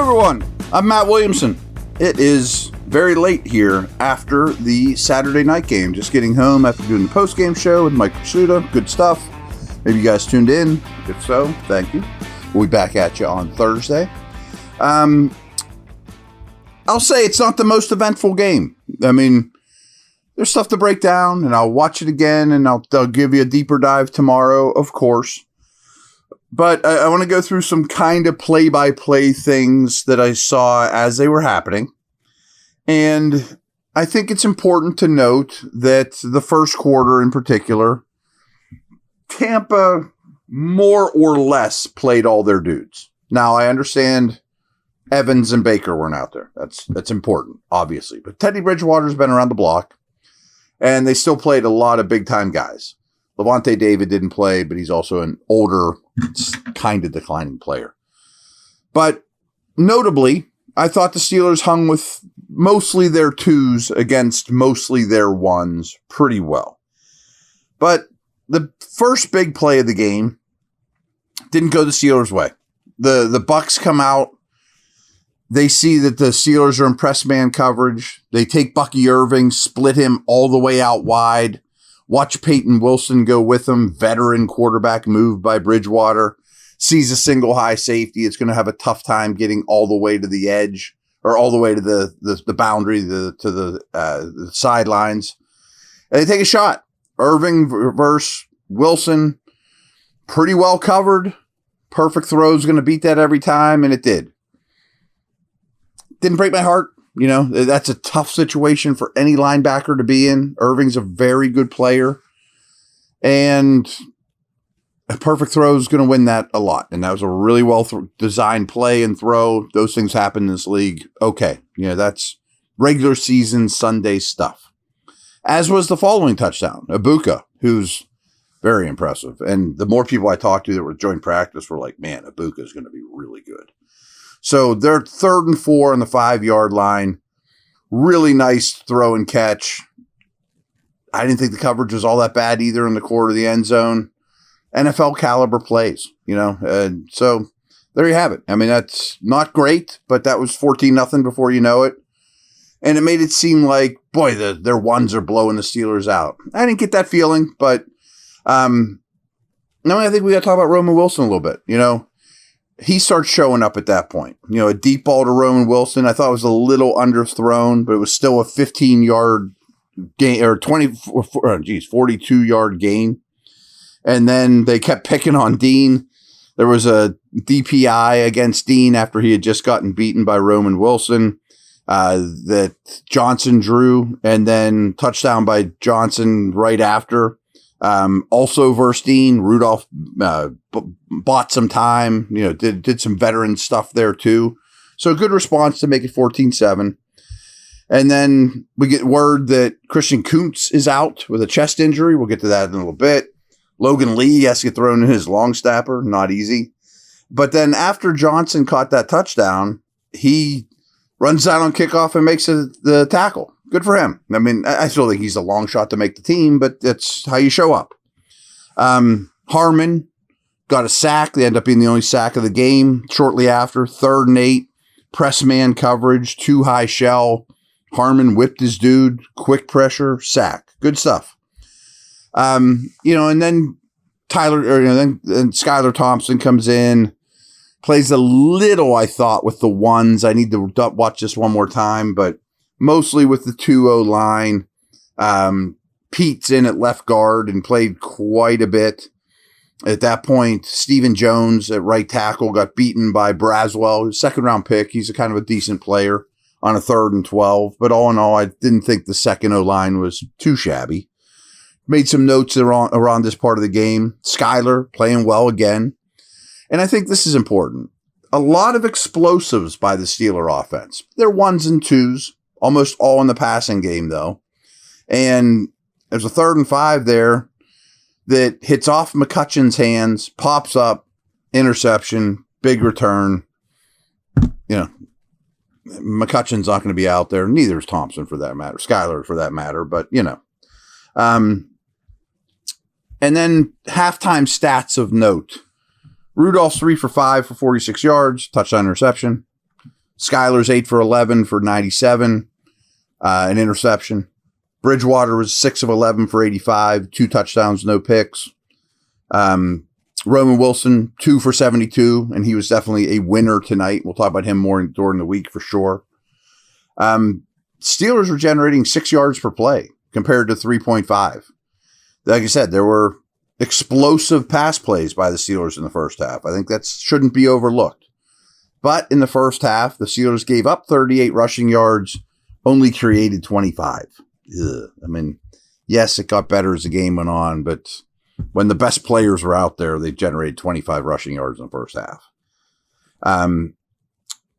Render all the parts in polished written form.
everyone, I'm Matt Williamson. It is very late here after the Saturday night game. Just getting home after doing the post-game show with Mike Pursuta. Good stuff. Maybe you guys tuned in. If so, thank you. We'll be back at you on Thursday. I'll say it's not the most eventful game. I mean, there's stuff to break down, and I'll watch it again, and I'll give you a deeper dive tomorrow, of course. But I want to go through some kind of play-by-play things that I saw as they were happening. And I think it's important to note that the first quarter in particular, Tampa more or less played all their dudes. Now, I understand Evans and Baker weren't out there. That's important, obviously. But Teddy Bridgewater's been around the block, and they still played a lot of big-time guys. Levante David didn't play, but he's also an older, kind of declining player. But notably, I thought the Steelers hung with mostly their twos against mostly their ones pretty well. But the first big play of the game didn't go the Steelers' way. The Bucs come out. They see that the Steelers are in press man coverage. They take Bucky Irving, split him all the way out wide. Watch Peyton Wilson go with him. Veteran quarterback move by Bridgewater. Sees a single high safety. It's going to have a tough time getting all the way to the edge or all the way to the boundary, to the sidelines. And they take a shot. Irving versus Wilson. Pretty well covered. Perfect throw is going to beat that every time, and it did. Didn't break my heart. You know, that's a tough situation for any linebacker to be in. Irving's a very good player. And a perfect throw is going to win that a lot. And that was a really well designed play and throw. Those things happen in this league. Okay. You know, that's regular season Sunday stuff. As was the following touchdown. Ibuka, who's very impressive. And the more people I talked to that were joint practice were like, man, Ibuka is going to be really good. So they're 3rd and 4 on the 5-yard line. Really nice throw and catch. I didn't think the coverage was all that bad either in the corner of the end zone. NFL caliber plays, you know. So there you have it. I mean, that's not great, but that was 14-0 before you know it. And it made it seem like, boy, their ones are blowing the Steelers out. I didn't get that feeling, but now I think we got to talk about Ramon Wilson a little bit, you know. He starts showing up at that point. You know, a deep ball to Ramon Wilson, I thought was a little underthrown, but it was still a 15-yard gain or 42-yard gain. And then they kept picking on Dean. There was a DPI against Dean after he had just gotten beaten by Ramon Wilson that Johnson drew, and then touchdown by Johnson right after. Also versus Dean, Rudolph bought some time, you know, did some veteran stuff there too. So a good response to make it 14-7. And then we get word that Christian Kuntz is out with a chest injury. We'll get to that in a little bit. Logan Lee has to get thrown in his long snapper. Not easy. But then after Johnson caught that touchdown, he runs out on kickoff and makes the tackle. Good for him. I mean, I still think he's a long shot to make the team, but that's how you show up. Harmon got a sack. They end up being the only sack of the game shortly after. 3rd and 8, press man coverage, 2 high shell. Harmon whipped his dude, quick pressure, sack. Good stuff. You know, and then then Skylar Thompson comes in, plays a little, I thought, with the ones. I need to watch this one more time, but mostly with the 2-0 line. Pete's in at left guard and played quite a bit. At that point, Stephen Jones at right tackle got beaten by Braswell, 2nd-round pick. He's a kind of a decent player on a 3rd and 12. But all in all, I didn't think the 2nd O-line was too shabby. Made some notes around this part of the game. Skylar playing well again. And I think this is important. A lot of explosives by the Steeler offense. They're 1s and 2s. Almost all in the passing game, though. And there's a 3rd and 5 there that hits off McCutcheon's hands, pops up, interception, big return. You know, McCutcheon's not going to be out there. Neither is Thompson, for that matter. Skylar, for that matter. But, you know. And then halftime stats of note. Rudolph's 3 for 5 for 46 yards, touchdown interception. Skyler's 8 for 11 for 97, an interception. Bridgewater was 6 of 11 for 85, 2 touchdowns, no picks. Ramon Wilson, 2 for 72, and he was definitely a winner tonight. We'll talk about him more during the week for sure. Steelers were generating 6 yards per play compared to 3.5. Like I said, there were explosive pass plays by the Steelers in the first half. I think that shouldn't be overlooked. But in the first half, the Steelers gave up 38 rushing yards, only created 25. Ugh. I mean, yes, it got better as the game went on, but when the best players were out there, they generated 25 rushing yards in the first half. And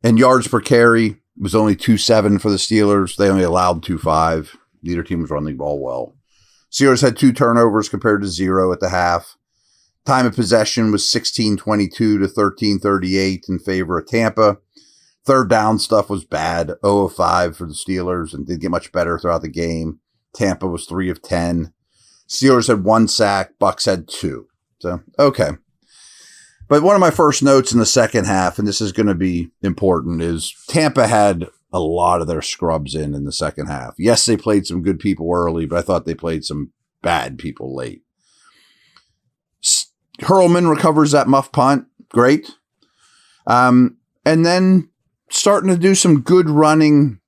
yards per carry was only 2.7 for the Steelers. They only allowed 2.5. Neither team was running the ball well. Steelers had 2 turnovers compared to 0 at the half. Time of possession was 16:22 to 13:38 in favor of Tampa. Third down stuff was bad, 0 of 5 for the Steelers, and didn't get much better throughout the game. Tampa was 3 of 10. Steelers had 1 sack, Bucks had 2. So, okay. But one of my first notes in the second half, and this is going to be important, is Tampa had a lot of their scrubs in the second half. Yes, they played some good people early, but I thought they played some bad people late. Hurlman recovers that muff punt. Great. And then starting to do some good running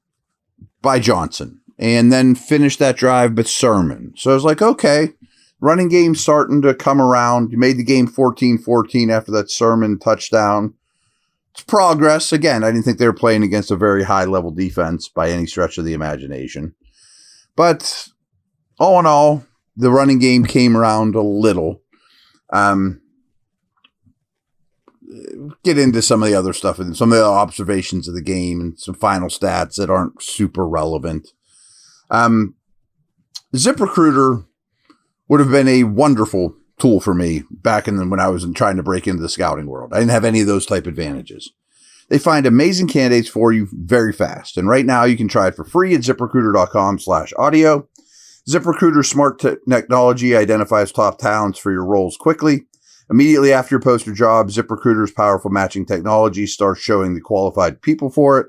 by Johnson. And then finish that drive with Sermon. So I was like, okay, running game starting to come around. You made the game 14-14 after that Sermon touchdown. It's progress. Again, I didn't think they were playing against a very high-level defense by any stretch of the imagination. But all in all, the running game came around a little. Get into some of the other stuff and some of the observations of the game and some final stats that aren't super relevant. ZipRecruiter would have been a wonderful tool for me back when I was trying to break into the scouting world. I didn't have any of those type advantages. They find amazing candidates for you very fast. And right now you can try it for free at ziprecruiter.com/audio. ZipRecruiter's smart technology identifies top talents for your roles quickly. Immediately after you post your job, ZipRecruiter's powerful matching technology starts showing the qualified people for it.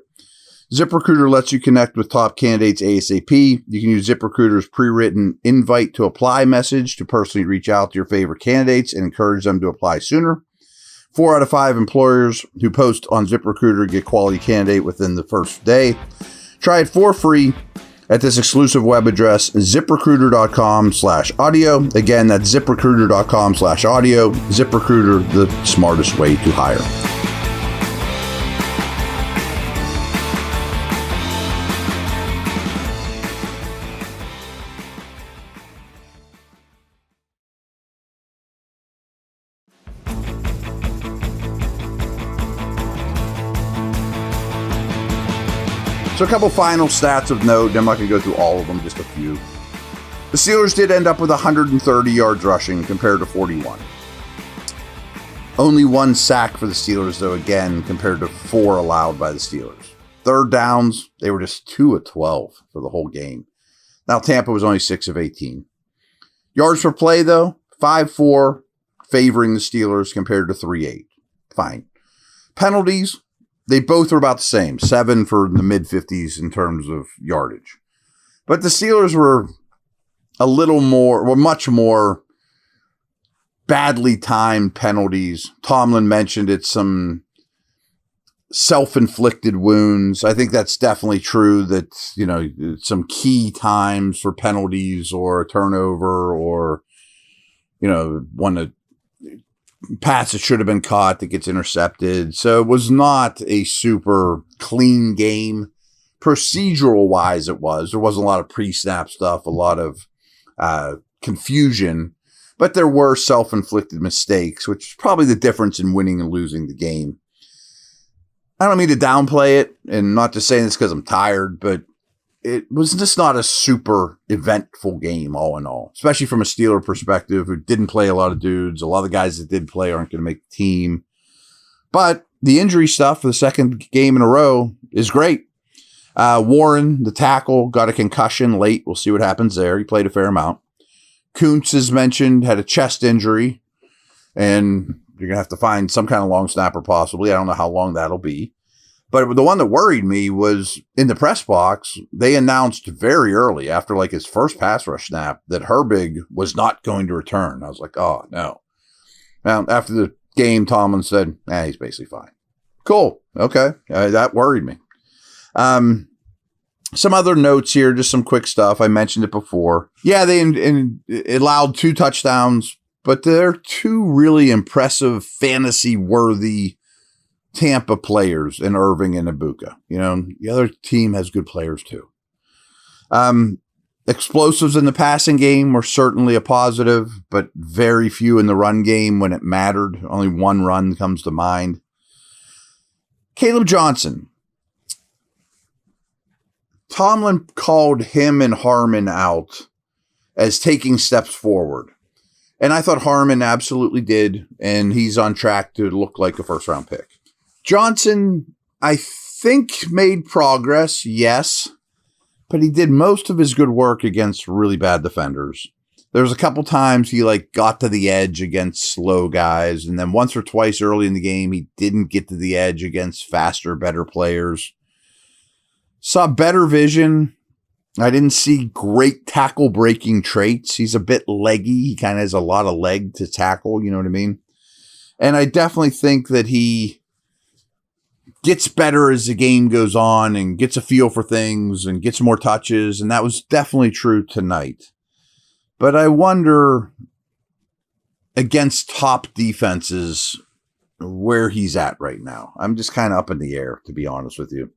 ZipRecruiter lets you connect with top candidates ASAP. You can use ZipRecruiter's pre-written invite to apply message to personally reach out to your favorite candidates and encourage them to apply sooner. 4 out of 5 employers who post on ZipRecruiter get quality candidate within the first day. Try it for free at this exclusive web address, ziprecruiter.com/audio. Again, that's ziprecruiter.com/audio. ZipRecruiter, the smartest way to hire. So a couple final stats of note. I'm not going to go through all of them, just a few. The Steelers did end up with 130 yards rushing compared to 41. Only 1 sack for the Steelers, though, again, compared to 4 allowed by the Steelers. Third downs, they were just 2 of 12 for the whole game. Now Tampa was only 6 of 18. Yards per play, though, 5-4, favoring the Steelers compared to 3-8. Fine. Penalties, they both are about the same, 7 for the mid-50s in terms of yardage. But the Steelers were much more badly timed penalties. Tomlin mentioned it's some self-inflicted wounds. I think that's definitely true that, some key times for penalties or a turnover or, one of pass that should have been caught that gets intercepted. So it was not a super clean game. Procedural wise, it was. There wasn't a lot of pre-snap stuff, a lot of confusion, but there were self-inflicted mistakes, which is probably the difference in winning and losing the game. I don't mean to downplay it, and not just saying this because I'm tired, but it was just not a super eventful game all in all, especially from a Steeler perspective who didn't play a lot of dudes. A lot of the guys that did play aren't going to make the team. But the injury stuff for the second game in a row is great. Warren, the tackle, got a concussion late. We'll see what happens there. He played a fair amount. Kuntz, as mentioned, had a chest injury, and you're going to have to find some kind of long snapper possibly. I don't know how long that'll be. But the one that worried me was in the press box, they announced very early after like his first pass rush snap that Herbig was not going to return. I was like, oh, no. Now, after the game, Tomlin said, he's basically fine. Cool. Okay. That worried me. Some other notes here, just some quick stuff. I mentioned it before. Yeah, they allowed 2 touchdowns, but they're 2 really impressive, fantasy-worthy Tampa players in Irving and Ibuka. The other team has good players too. Explosives in the passing game were certainly a positive, but very few in the run game when it mattered. Only 1 run comes to mind. Caleb Johnson. Tomlin called him and Harmon out as taking steps forward. And I thought Harmon absolutely did, and he's on track to look like a first-round pick. Johnson, I think, made progress, yes, but he did most of his good work against really bad defenders. There was a couple times he got to the edge against slow guys, and then once or twice early in the game, he didn't get to the edge against faster, better players. Saw better vision. I didn't see great tackle breaking traits. He's a bit leggy. He kind of has a lot of leg to tackle, you know what I mean? And I definitely think that he gets better as the game goes on and gets a feel for things and gets more touches. And that was definitely true tonight. But I wonder against top defenses where he's at right now. I'm just kind of up in the air, to be honest with you.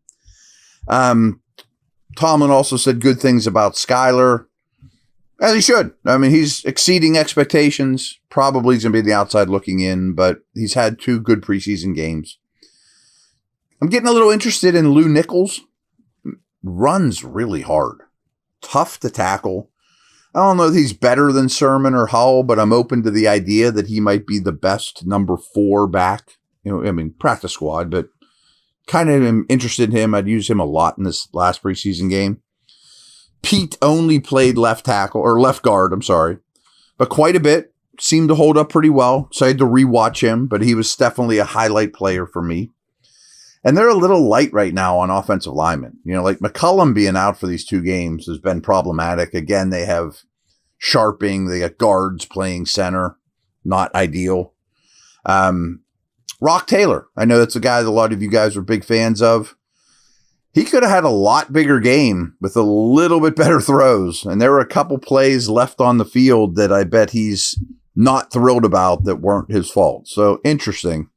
Tomlin also said good things about Skyler, as he should. I mean, he's exceeding expectations. Probably he's going to be the outside looking in, but he's had 2 good preseason games. I'm getting a little interested in Lou Nichols. Runs really hard. Tough to tackle. I don't know if he's better than Sermon or Hull, but I'm open to the idea that he might be the best number 4 back. Practice squad, but kind of am interested in him. I'd use him a lot in this last preseason game. Pete only played left guard, but quite a bit. Seemed to hold up pretty well. So I had to rewatch him, but he was definitely a highlight player for me. And they're a little light right now on offensive linemen. McCullum being out for these 2 games has been problematic. Again, they have Sharping. They got guards playing center. Not ideal. Rock Taylor. I know that's a guy that a lot of you guys are big fans of. He could have had a lot bigger game with a little bit better throws. And there were a couple plays left on the field that I bet he's not thrilled about that weren't his fault. So interesting.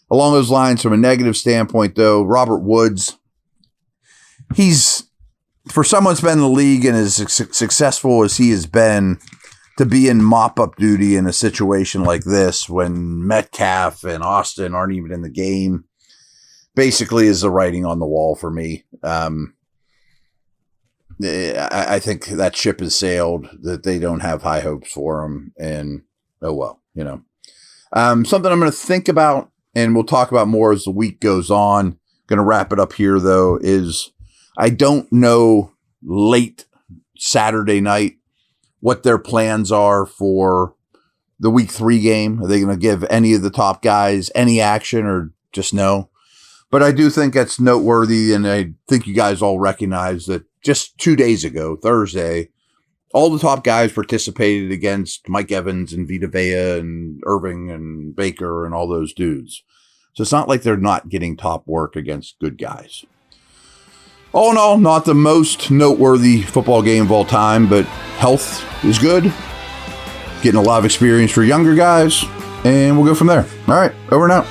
Along those lines, from a negative standpoint, though, Robert Woods, he's, for someone who's been in the league and as successful as he has been, to be in mop-up duty in a situation like this when Metcalf and Austin aren't even in the game, basically is the writing on the wall for me. I think that ship has sailed, that they don't have high hopes for him, and oh well, Something I'm going to think about, and we'll talk about more as the week goes on. Going to wrap it up here, though, is I don't know late Saturday night what their plans are for the week 3 game. Are they going to give any of the top guys any action or just no? But I do think that's noteworthy, and I think you guys all recognize that just 2 days ago, Thursday, all the top guys participated against Mike Evans and Vita Vea and Irving and Baker and all those dudes. So it's not like they're not getting top work against good guys. All in all, not the most noteworthy football game of all time, but health is good. Getting a lot of experience for younger guys, and we'll go from there. All right, over and out.